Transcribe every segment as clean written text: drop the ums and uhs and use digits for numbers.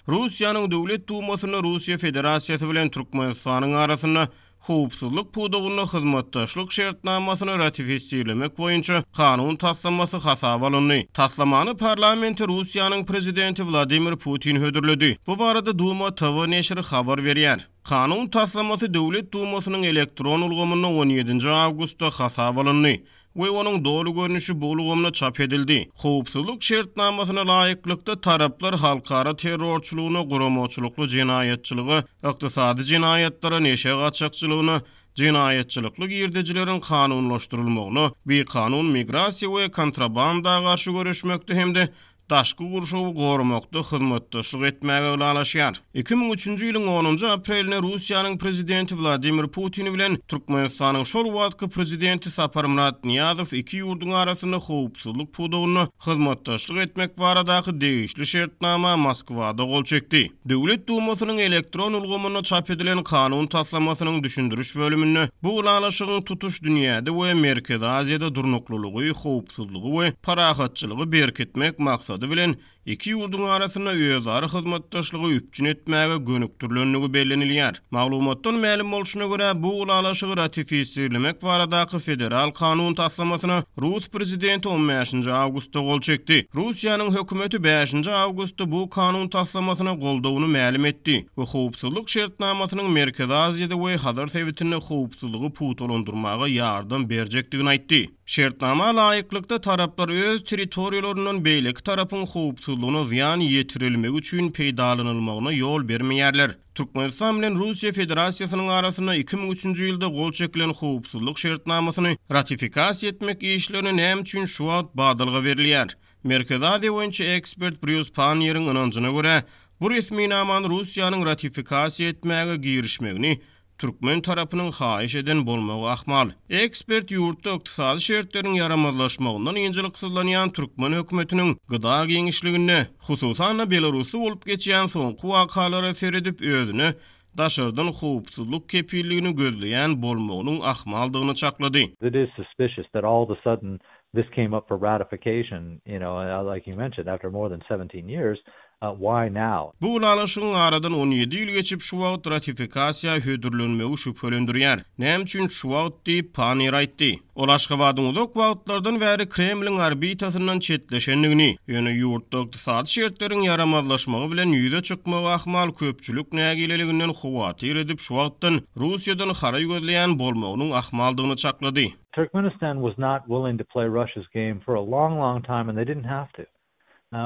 Russiýanyň Döwlet Dumasyna Russiýa Federasiýasy bilen Türkmenistanyň arasynda howpsuzlyk pudugyny hyzmatdaşlyk şertnamasyny ratifisiýelemek boýunça kanun taslamasy hasaba alyndy. Taslamany parlamenti Russiýanyň prezidenti Vladimir Putin hödürledi. Bu barada Duma TV neşri habar berýär. Kanun taslamasy Döwlet Dumasynyň elektron ulgamyna 17 awgustda hasaba alyndy we onun doğru görünüşü bu ulgamda çap edildi. Howpsuzlyk şertnamasyna laýyklykda taraplar halkara terrorçylygyna, guramoçylykly jinayetçiligi, ykdysady jinayetlara, neşe gaçakçylygyna, jinayetçilikli girdejileriň kanunlaşdyrylmagyny, bir kanun migrasiýa we kontrabanda garşy görüşmekde hemde daşky gurşuwy gorumakda hyzmatdaşlyk etmäge ulalaşýar. 2003-nji ýylyň 10-njy aprelinde Russiýanyň prezidenti Vladimir Putin bilen Türkmenistanyň şol wagtky prezidenti Saparmurat Niýazow iki ýurduň arasynda howpsuzlyk pudugyny hyzmatdaşlyk etmek baradaky degişli şertnama Moskwada gol çekdi. Döwlet Dumasynyň elektron ulgamyna çap edilen kanun taslamasynyň düşündiriş bölüminde bu ulalaşygyň tutuş dünýäde we Merkezi Aziýada durnuklulygy, howpsuzlygy we parahatçylygy berkitmek maksady bilen iki ýurduň arasynda özara hyzmatdaşlygy üpçün etmäge gönükdirlenligi bellenilýär. Maglumatdan ma'lum bolşuna görä bu ulalaşygy ratifisiýelemek baradaky federal kanun taslamasyna Rus prezidenti 15 awgustda gol çekdi. Russiýanyň hökümeti 5 awgustda bu kanun taslamasyna goldawyny ma'lum etdi we howpsuzlyk şertnamasynyň Merkezi Aziýada we Hazar Sowetinde howpsuzlygy putulandyrmaga ýardam berjekdigini aýtdy. Şertnama laýyklykda taraplar öz territoriýalarynyň beýleki tarapyň howpsuzlygyna ziýan ýetirilmegi üçin peýdalanylmagyna ýol bermeýärler. Türkmenistan bilen Russiýa Federasiýasynyň arasynda 2003-nji ýylda gol çekilen howpsuzlyk şertnamasyny ratifikasiýa etmek işlerini näme üçin şu wagt badalga berilýär. Merkezi Aziýa boýunça ekspert Bruce Panier'in ynanjyna görä, bu resmi naman Russiýanyň ratifikasiýa etmäge girişmegini Türkmen tarapynyň haýyş eden bolmagy ahmal. Ekspert ýurtda ykdysady şertleriň yaramazlaşmagyndan ýynjylyksızlanýan Türkmen hökümetiniň gyda geňişligine, hususan Belarusy bolup geçýän soňky wakalara seredip özüne daşardan howpsuzlyk kepilligini gözleýän bolmagynyň ahmaldygyny çaklady. It is suspicious that all of a sudden this came up for ratification, like you mentioned, after more than 17 years. Why now? Bu ulalaşygyň aradan 17 ýyl geçip şu wagt ratifikasiýa hödürlenmegi şüphelendirýär. Näme üçin şu wagt diýip Panier aýtdy. Ol Aşgabatyň uzak wagtlardan bäri Kremliň orbitasyndan çetleşenligini, ýöne ýurtda ykdysady şertleriň yaramazlaşmagy bilen ýüze çykmagy ahmal köpçülik nägileliginden howatyr edip şu wagtdan Russiýadan haray gözleýän bolmagynyň ahmaldygyny çaklady. Turkmenistan was not willing to play Russia's game for a long time, and they didn't have to.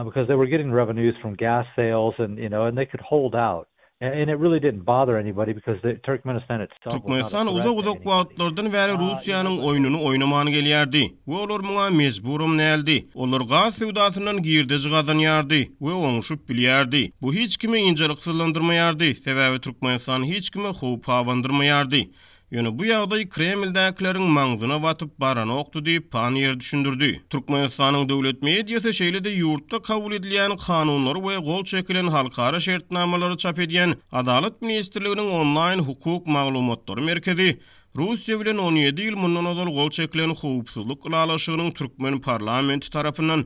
Because they were getting revenues from gas sales and they could hold out. And it really didn't bother anybody because Turkmenistan itself Türkmenistan uzak wagtlardan bäri Russiýanyň oýnuny oýnamany gelýärdi. We olar muňa mejburum näldi. Olar gaz sewdasynyň girdiji gazanýardy we oňuşup bilýärdi. Bu hiç kimi ýynjylyksızlandyrmaýardy. Sebäbi Türkmenistan hiç kimi howp hawandyrmaýardy. Ýöne bu ýagdaý Kremldäkiläriň maňzyna watyp baranokdy diýip Panier düşündirdi. Türkmenistanyň döwlet mediýasy şeýlede ýurtda kabul edilýän kanunlary we gol çekilen halkara şertnamalary çap edýän Adalet ministrliginiň online hukuk maglumatlary merkezi Russiýa bilen 17 ýyl mundan ozal gol çekilen howpsuzlyk ulalaşygynyň Türkmen parlamenti tarapyndan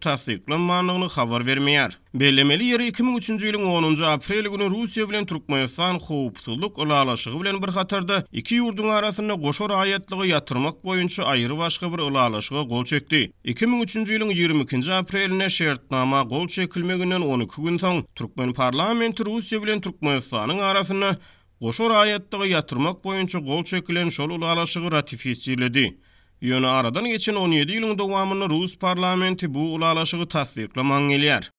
tasdiqlanmanyny habar bermeýär. Bellemeli ýeri 2003-nji ýylyň 10-njy aprel güni Russiýa bilen Türkmenistan howpsuzlyk ulalaşygy bilen bir hatarda iki ýurduň arasynda goşa raýatlygy ýatyrmak boýunça aýry başga bir ulalaşyga gol çekdi. 2003-nji ýylyň 22-nji aprelinde şertnama gol çekilmeginden 12 gün soň Türkmen parlamenti Russiýa bilen Türkmenistanyň arasynda goşa raýatlygy ýatyrmak boýunça gol çekilen şol ulalaşygy ratifisiýeledi. Ýöne aradan geçen 17 ýylyň dowamyny Rus parlamenti bu ulalaşygy tasdiqlamaň gelýär.